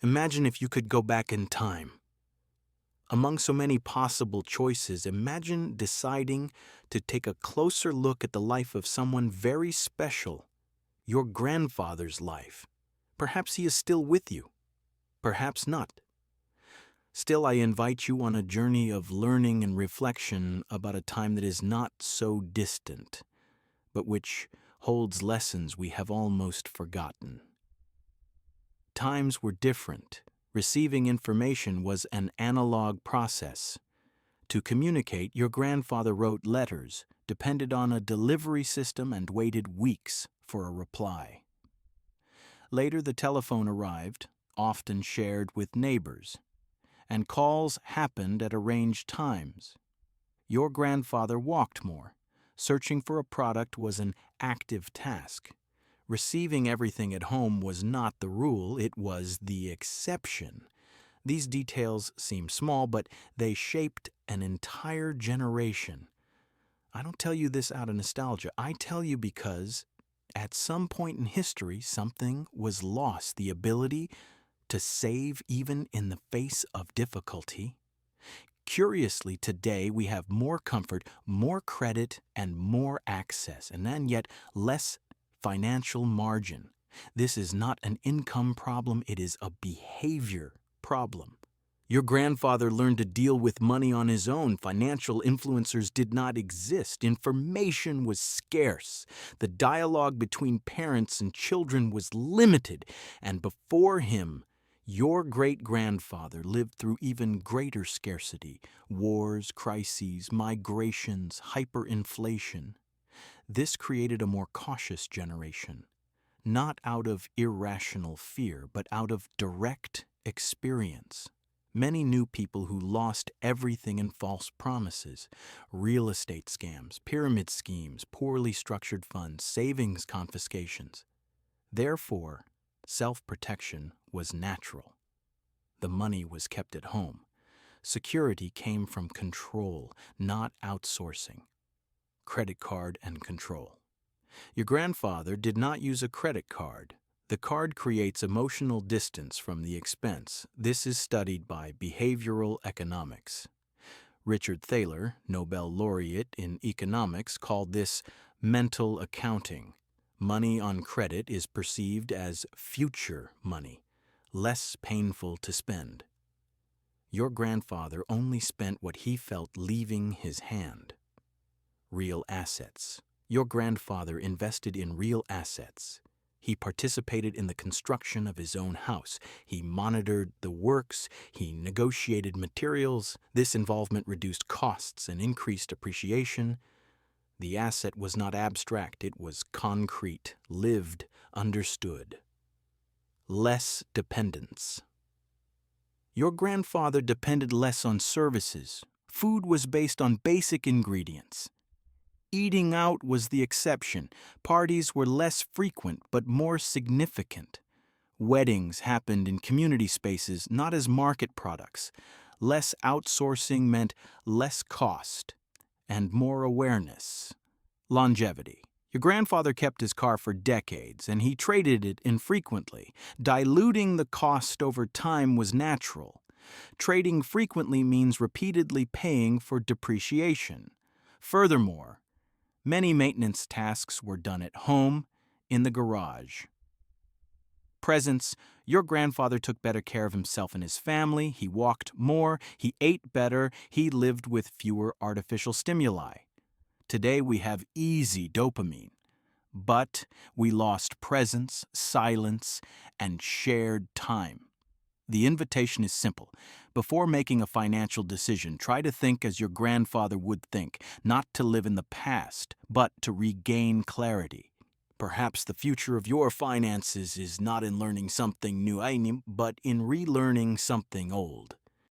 Imagine if you could go back in time. Among so many possible choices, imagine deciding to take a closer look at the life of someone very special, your grandfather's life. Perhaps he is still with you, perhaps not. Still, I invite you on a journey of learning and reflection about a time that is not so distant, but which holds lessons we have almost forgotten. Times were different. Receiving information was an analog process. To communicate, your grandfather wrote letters, depended on a delivery system, and waited weeks for a reply. Later, the telephone arrived, often shared with neighbors, and calls happened at arranged times. Your grandfather walked more. Searching for a product was an active task. Receiving everything at home was not the rule, it was the exception. These details seem small, but they shaped an entire generation. I don't tell you this out of nostalgia. I tell you because at some point in history, something was lost, the ability to save even in the face of difficulty. Curiously, today we have more comfort, more credit, and more access, and then yet less financial margin. This is not an income problem, it is a behavior problem. Your grandfather learned to deal with money on his own. Financial influencers did not exist. Information was scarce. The dialogue between parents and children was limited. And before him, your great-grandfather lived through even greater scarcity: wars, crises, migrations, hyperinflation. This created a more cautious generation, not out of irrational fear, but out of direct experience. Many knew people who lost everything in false promises: real estate scams, pyramid schemes, poorly structured funds, savings confiscations. Therefore, self-protection was natural. The money was kept at home. Security came from control, not outsourcing. Credit card and control. Your grandfather did not use a credit card. The card creates emotional distance from the expense. This is studied by behavioral economics. Richard Thaler, Nobel laureate in economics, called this mental accounting. Money on credit is perceived as future money, less painful to spend. Your grandfather only spent what he felt leaving his hand. Real assets. Your grandfather invested in real assets. He participated in the construction of his own house. He monitored the works. He negotiated materials. This involvement reduced costs and increased appreciation. The asset was not abstract. It was concrete, lived, understood. Less dependence. Your grandfather depended less on services. Food was based on basic ingredients. Eating out was the exception. Parties were less frequent but more significant. Weddings happened in community spaces, not as market products. Less outsourcing meant less cost and more awareness. Longevity. Your grandfather kept his car for decades, and he traded it infrequently. Diluting the cost over time was natural. Trading frequently means repeatedly paying for depreciation. Furthermore, many maintenance tasks were done at home, in the garage. Presence. Your grandfather took better care of himself and his family. He walked more. He ate better. He lived with fewer artificial stimuli. Today we have easy dopamine, but we lost presence, silence, and shared time. The invitation is simple. Before making a financial decision, try to think as your grandfather would think, not to live in the past, but to regain clarity. Perhaps the future of your finances is not in learning something new, but in relearning something old.